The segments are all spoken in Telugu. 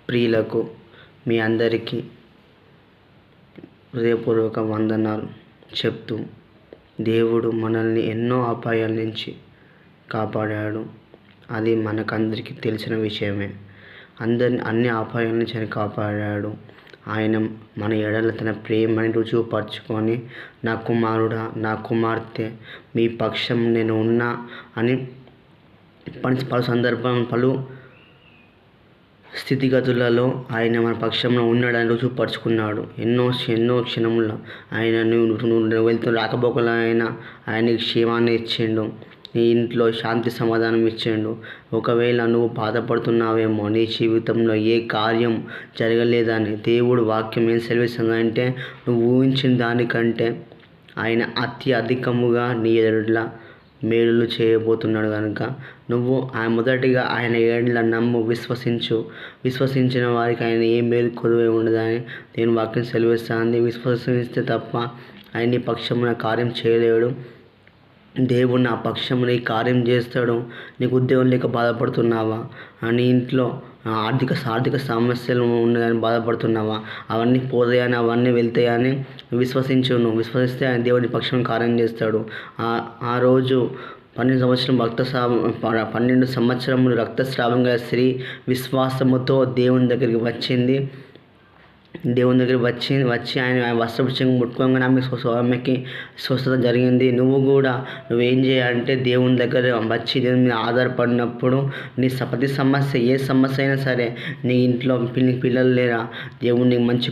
ప్రియులకు మీ అందరికీ హృదయపూర్వక వందనాలు చెప్తూ, దేవుడు మనల్ని ఎన్నో అపాయాల నుంచి కాపాడాడు. అది మనకందరికీ తెలిసిన విషయమే. అన్ని అపాయాల నుంచి ఆయన కాపాడాడు. ఆయన మన ఎడల తన ప్రేమని రుజువుపరుచుకొని, నా కుమారుడా, నా కుమార్తె, మీ పక్షం నేను ఉన్నా అని పలు పలు స్థితిగతులలో ఆయన మన పక్షంలో ఉన్నాడని రుజువుపరుచుకున్నాడు. ఎన్నో క్షణముల్లో ఆయన నువ్వు వెళ్తున్న రాకపోకలు ఆయన క్షేమాన్ని ఇచ్చిండు. నీ ఇంట్లో శాంతి సమాధానం ఇచ్చిండు. ఒకవేళ నువ్వు బాధపడుతున్నావేమో, నీ జీవితంలో ఏ కార్యం జరగలేదని, దేవుడు వాక్యం ఏం సెలవిస్తుందంటే, నువ్వు ఊహించిన దానికంటే ఆయన అధికముగా నీ ఎదుట మేలులు చేయబోతున్నాడు. కనుక నువ్వు మొదటిగా ఆయన ఏళ్ళ నమ్ము, విశ్వసించిన వారికి ఆయన ఏ మేలు కొదువై ఉండదని నేను వాక్యం సెలవిస్తాను. విశ్వసిస్తే తప్ప ఆయన నీ పక్షమున కార్యం చేయలేడు. దేవుడు నా పక్షమున ఈ కార్యం చేస్తాడు. నీకు ఉద్యోగం లేక బాధపడుతున్నావా? నీ ఇంట్లో ఆర్థిక సమస్యలు ఉన్నదని బాధపడుతున్నావా? అవన్నీ పోతాయని, అవన్నీ వెళ్తాయని నువ్వు విశ్వసిస్తే ఆయన దేవుడి పక్షం కార్యం చేస్తాడు. ఆ రోజు 12 సంవత్సరములు రక్తస్రావం గల స్త్రీ విశ్వాసముతో దేవుని దగ్గరికి వచ్చి ఆయన వస్త్రపు చెంగు ముట్టుకోగానే ఆమెకి స్వస్థత జరిగింది. నువ్వేం చేయాలంటే దేవుని దగ్గర వచ్చి దేవుని మీద ఆధారపడినప్పుడు నీ ప్రతి సమస్య, ఏ సమస్య అయినా సరే, నీ ఇంట్లో పిల్లలు లేరా, దేవుడు నీకు మంచి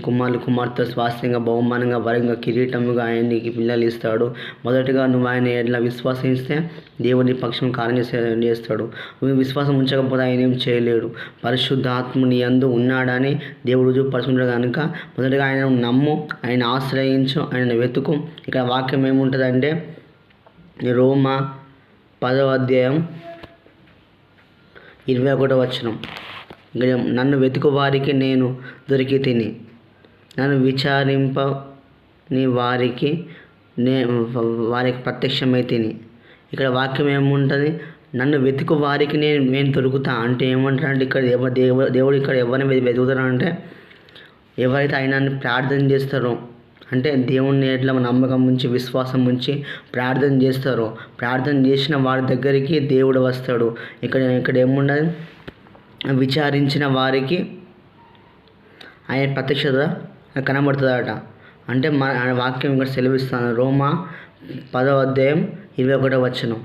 కుమార్తె స్వాస్థ్యంగా, బహుమానంగా, వరంగా, కిరీటముగా ఆయన నీకు పిల్లలు ఇస్తాడు. మొదటగా నువ్వు ఆయన ఎట్లా విశ్వసిస్తే దేవుని పక్షం కార్యం చేస్తాడు. నువ్వు విశ్వాసం ఉంచకపోతే ఆయన ఏం చేయలేడు. పరిశుద్ధాత్మ నీ యందు ఉన్నాడని దేవుడు రుజువుపరుచుకుంటాడు. కనుక మొదటగా ఆయన నమ్ము, ఆయన ఆశ్రయించు, ఆయన వెతుకు. ఇక్కడ వాక్యం ఏముంటుందంటే, రోమా 10:21 నన్ను వెతుకు వారికి నేను దొరికి తిని, నన్ను విచారింపని వారికి ప్రత్యక్షమై తిని. ఇక్కడ వాక్యం ఏముంటుంది? నన్ను వెతుకు వారికి నేను దొరుకుతా అంటే ఏమంటారంటే, ఇక్కడ దేవుడు ఇక్కడ ఎవరిని వెతుకుతారంటే, ఎవరైతే ఆయనని ప్రార్థన చేస్తారో, అంటే దేవుని ఎట్లా నమ్మకం ఉంచి, విశ్వాసం ఉంచి ప్రార్థన చేస్తారో, ప్రార్థన చేసిన వారి దగ్గరికి దేవుడు వస్తాడు. ఇక్కడ ఏముండదు? విచారించిన వారికి ఆయన ప్రత్యక్షత కనబడుతుందట. అంటే మన వాక్యం ఇక్కడ సెలవిస్తాను. రోమా 10:21.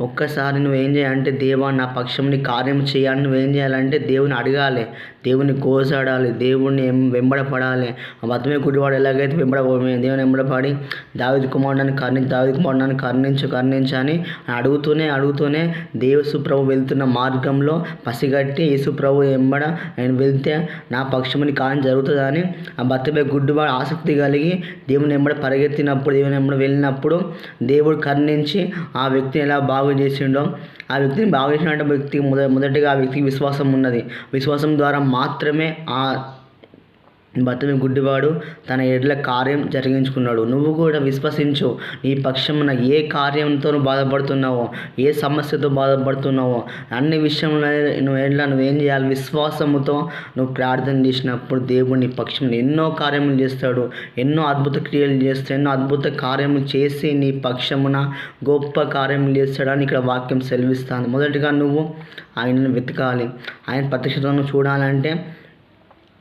ఒక్కసారి నువ్వేం చేయాలంటే, దేవా నా పక్షంని కార్యం చేయాలని నువ్వేం చేయాలంటే, దేవుని అడగాలి, దేవుని కోసాడాలి, దేవుణ్ణి వెంబడపడాలి. ఆ బతమే గుడివాడు ఎలాగైతే దేవుని వెంబడపడి దావీదు కుమారుడిని కరుణించు అని అడుగుతూనే యేసుప్రభు వెళ్తున్న మార్గంలో పసిగట్టి యేసుప్రభు వెంబడ ఆయన వెళ్తే నా పక్షముని కార్యం జరుగుతుందని ఆ బతమే గుడ్డివాడు ఆసక్తి కలిగి దేవుని వెంబడ పరిగెత్తినప్పుడు, దేవుని వెంబడ వెళ్ళినప్పుడు దేవుడు కరుణించి ఆ వ్యక్తిని ఎలా బాగు చేసిండో, ఆ వ్యక్తిని బాగు చేసిన వ్యక్తికి మొదటిగా ఆ వ్యక్తికి విశ్వాసం ఉన్నది. విశ్వాసం ద్వారా మాత్రమే ఆ బతమే గుడ్డివాడు తన ఎడ్ల కార్యం జరిగించుకున్నాడు. నువ్వు కూడా విశ్వసించు. నీ పక్షమున ఏ కార్యంతో బాధపడుతున్నావో, ఏ సమస్యతో బాధపడుతున్నావో, అన్ని విషయంలో నువ్వేం చేయాలి? విశ్వాసముతో నువ్వు ప్రార్థన చేసినప్పుడు దేవుడు నీ పక్షం ఎన్నో కార్యములు చేస్తాడు. ఎన్నో అద్భుత క్రియలు చేస్తాడు. ఎన్నో అద్భుత కార్యములు చేసి నీ పక్షమున గొప్ప కార్యములు చేస్తాడని ఇక్కడ వాక్యం సెలవిస్తాను. మొదటిగా నువ్వు ఆయనను వెతకాలి. ఆయన ప్రత్యక్షతను చూడాలంటే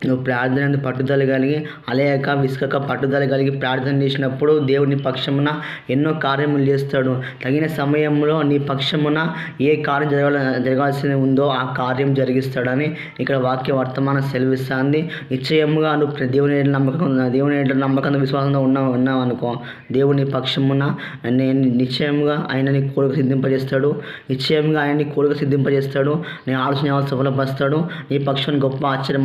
నువ్వు ప్రార్థన పట్టుదల కలిగి, అలేయక విసుకక పట్టుదల కలిగి ప్రార్థన చేసినప్పుడు దేవుని పక్షమున ఎన్నో కార్యములు చేస్తాడు. తగిన సమయంలో నీ పక్షమున ఏ కార్యం జరగాల్సింది ఉందో ఆ కార్యం జరిగిస్తాడని ఇక్కడ వాక్య వర్తమానం సెలవిస్తుంది. నిశ్చయముగా నువ్వు దేవుని నమ్మకంతో విశ్వాసంతో ఉన్నావు అనుకో, దేవుని పక్షమున నేను నిశ్చయముగా ఆయన నీ కోరిక సిద్ధింపజేస్తాడు. నీ ఆలోచన సఫలపరుస్తాడు. నీ పక్షాన్ని గొప్ప ఆశ్చర్య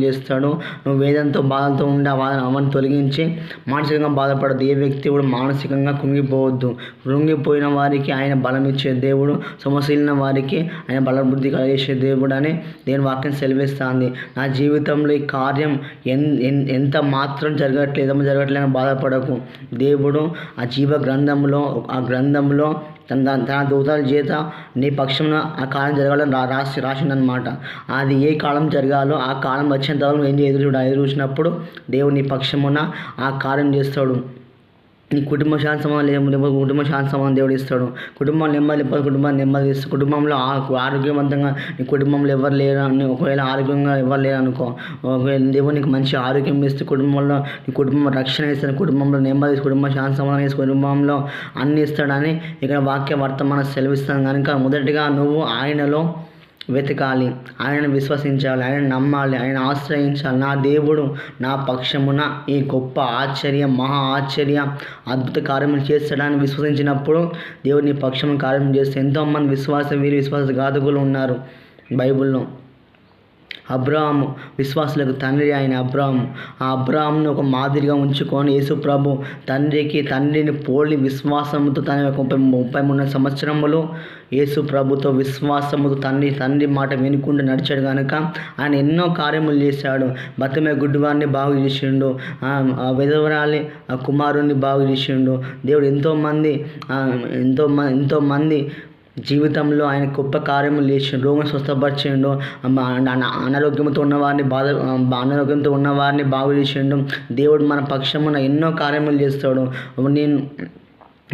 చేస్తాడు. నువ్వు వేదంతో బాధలతో ఉండి అవన్నీ తొలగించి మానసికంగా బాధపడదు. ఏ వ్యక్తి కూడా మానసికంగా కృంగిపోవద్దు. కృంగిపోయిన వారికి ఆయన బలం ఇచ్చే దేవుడు, సమస్యలిన వారికి ఆయన బలబుద్ధి కలిగేసే దేవుడు అని దేవుని వాక్యం సెలవిస్తుంది. నా జీవితంలో ఈ కార్యం ఎంత మాత్రం జరగట్లేదని బాధపడకు. దేవుడు ఆ గ్రంథంలో తన దూతల చేత నీ పక్షమున ఆ కాలం జరగాలని రాసిందనమాట. అది ఏ కాలం జరగాలో ఆ కాలం వచ్చేంత వరకు ఎదురు చూసినప్పుడు దేవుడు నీ పక్షమున ఆ కార్యం చేస్తాడు. నీ కుటుంబ శాంతి సమాధానం కుటుంబ శాంతి సమాధానం దేవుడు ఇస్తాడు. కుటుంబం నెమ్మది లేకపోతే కుటుంబాన్ని నెమ్మది ఇస్తాడు. కుటుంబంలో ఆరోగ్యవంతంగా నీ కుటుంబంలో ఎవరు లేరు అని, ఒకవేళ ఆరోగ్యంగా ఎవరు లేరు అనుకో, ఒకవేళ దేవుడు నీకు మంచి ఆరోగ్యం ఇస్తే కుటుంబంలో నీ కుటుంబం రక్షణ ఇస్తాడు, కుటుంబంలో నెమ్మది, కుటుంబ శాంతి సమాధానం ఇస్తే కుటుంబంలో అన్ని ఇస్తాడని ఇక్కడ వాక్య వర్తమానం సెలవిస్తాను. కనుక మొదటిగా నువ్వు ఆయనలో వెతకాలి, ఆయనను విశ్వసించాలి, ఆయన నమ్మాలి, ఆయన ఆశ్రయించాలి. నా దేవుడు నా పక్షమున ఈ గొప్ప ఆశ్చర్య మహా ఆశ్చర్య అద్భుత కార్యములు చేస్తాడని విశ్వసించినప్పుడు దేవుడు నీ పక్షమున కార్యం చేస్తే ఎంతోమంది విశ్వాసఘాతకులు ఉన్నారు బైబిల్లో. అబ్రాహాము విశ్వాసులకు తండ్రి ఆయన అబ్రాహాము. ఆ అబ్రాహామును ఒక మాదిరిగా ఉంచుకొని యేసు ప్రభు తండ్రిని పోలి విశ్వాసముతో తన యొక్క 33 సంవత్సరములు యేసు ప్రభుతో విశ్వాసముతో తండ్రి మాట వినుకుంటూ నడిచాడు కనుక ఆయన ఎన్నో కార్యములు చేశాడు. బతమే గుడ్డివారిని బాగు చేసిండు, విధవరాలి కుమారుణ్ణి బాగు చేసిండు. దేవుడు ఎంతోమంది జీవితంలో ఆయన గొప్ప కార్యములు చేసిండు, రోగం స్వస్థపరిచిండు, అనారోగ్యంతో ఉన్నవారిని బాగు చేసిండు. దేవుడు మన పక్షమున ఎన్నో కార్యములు చేస్తాడు.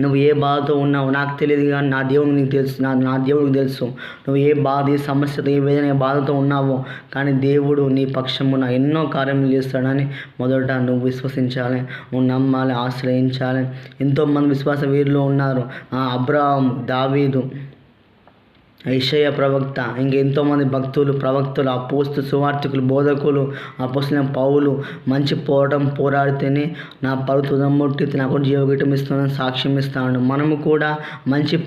నువ్వు ఏ బాధతో ఉన్నావు నాకు తెలియదు, కానీ నా దేవుడికి నీకు తెలుసు, నా దేవుడికి తెలుసు. నువ్వు ఏ బాధ, ఏ సమస్యతో, ఏ వేదన, ఏ బాధతో ఉన్నావో, కానీ దేవుడు నీ పక్షమున ఎన్నో కార్యములు చేస్తాడని మొదట నువ్వు విశ్వసించాలి, నువ్వు నమ్మాలి, ఆశ్రయించాలి. ఎంతోమంది విశ్వాస వీరులు ఉన్నారు. అబ్రాహాము, దావీదు, యెషయా ప్రవక్త, ఇంకెంతోమంది భక్తులు, ప్రవక్తలు, అపోస్తలులు, సువార్తికులు, బోధకులు, అపోస్తలులైన పౌలు మంచి పోరాడితేనే నా పరువు తుదముట్టి నాకు జీవగీతం ఇస్తుందని సాక్ష్యం ఇస్తాడు. మనము కూడా మంచి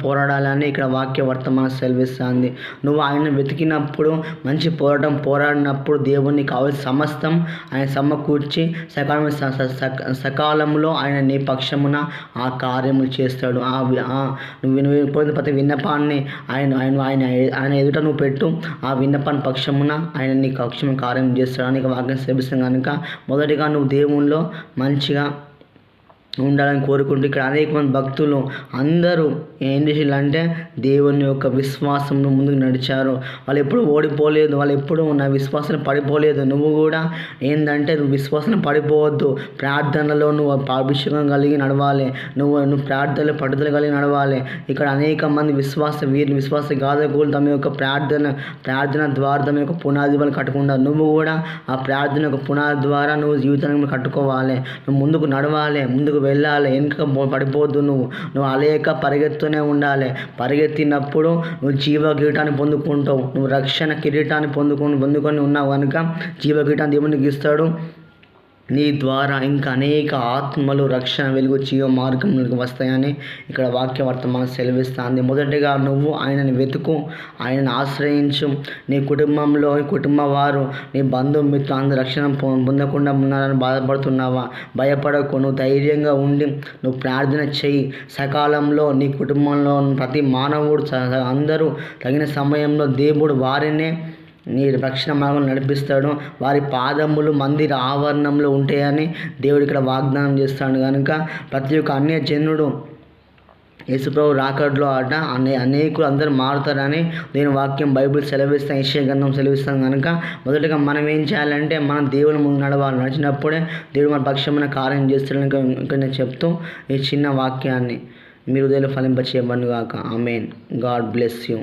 పోరాడాలని ఇక్కడ వాక్య వర్తమానం సెలవిస్తుంది. నువ్వు ఆయన వెతికినప్పుడు, మంచి పోరాడినప్పుడు దేవునికి కావాల్సిన సమస్తం ఆయన సమకూర్చి సకాలంలో ఆయన నీ పక్షమున ఆ కార్యములు చేస్తాడు. నువ్వు ప్రతి విన్నపాన్ని ఆయన ఎదుట నువ్వు పెట్టు, ఆ విన్నపాన్ని పక్షమున ఆయన నీ పక్షము కార్యం చేస్తాడని వాక్యం సేవిస్తాం. కనుక మొదటిగా నువ్వు దేవునిలో మంచిగా ఉండాలని కోరుకుంటూ ఇక్కడ అనేక మంది భక్తులు అందరూ ఏం చేసిందంటే దేవుని యొక్క విశ్వాసంలో ముందుకు నడిచారు. వాళ్ళు ఎప్పుడు ఓడిపోలేదు, వాళ్ళు ఎప్పుడు నా విశ్వాసం పడిపోలేదు. నువ్వు కూడా ఏంటంటే నువ్వు విశ్వాసం పడిపోవద్దు. ప్రార్థనలో నువ్వు అభిషేకం కలిగి నడవాలి, నువ్వు ప్రార్థనలో పట్టుదల కలిగి నడవాలి. ఇక్కడ అనేక మంది విశ్వాసఘాతకులు తమ యొక్క ప్రార్థన ద్వారా తమ యొక్క పునాది వాళ్ళు కట్టుకుంటారు. నువ్వు కూడా ఆ ప్రార్థన యొక్క పునాది ద్వారా నువ్వు జీవితాన్ని కట్టుకోవాలి. నువ్వు ముందుకు నడవాలి, ముందుకు వెళ్ళాలి, వెనుక పడిపోద్దు. నువ్వు అలేక పరిగెత్తూనే ఉండాలి. పరిగెత్తినప్పుడు నువ్వు జీవ కిరీటాన్ని పొందుకుంటావు. నువ్వు రక్షణ కిరీటాన్ని పొందుకొని ఉన్నావు కనుక జీవ కిరీటాన్ని దేవునికి ఇస్తాడు. నీ ద్వారా ఇంకా అనేక ఆత్మలు రక్షణ వెలుగు జీవ మార్గంలోకి వస్తాయని ఇక్కడ వాక్య వర్తమానం సెలవిస్తుంది. మొదటిగా నువ్వు ఆయనని వెతుకు, ఆయనను ఆశ్రయించు. నీ కుటుంబంలో కుటుంబ వారు, నీ బంధుమిత్రులు అందరూ రక్షణ పొందకుండా ఉన్నారని బాధపడుతున్నావా? భయపడకు, నువ్వు ధైర్యంగా ఉండి నువ్వు ప్రార్థన చెయ్యి. సకాలంలో నీ కుటుంబంలో ప్రతి మానవుడు అందరూ తగిన సమయంలో దేవుడు వారినే నీ రక్షణ మార్గం నడిపిస్తాడు. వారి పాదములు మందిర ఆవరణంలో ఉంటాయని దేవుడు ఇక్కడ వాగ్దానం చేస్తాడు. కనుక ప్రతి ఒక్క అన్యజనుడు యేసుప్రభు రాకడలో అనేకులు అందరూ మారుతారని నేను వాక్యం బైబిల్ సెలవిస్తాను, యెషయా గ్రంథం సెలవిస్తాను. కనుక మొదటగా మనం ఏం చేయాలంటే మనం దేవుని ముందు నడవాలి. నడిచినప్పుడే దేవుడు మన పక్షమైన కార్యం చేస్తాడని ఇక్కడ నేను చెప్తూ ఈ చిన్న వాక్యాన్ని మీరు హృదయంలో ఫలింపచేయబడును గాక. ఆమేన్. God bless you.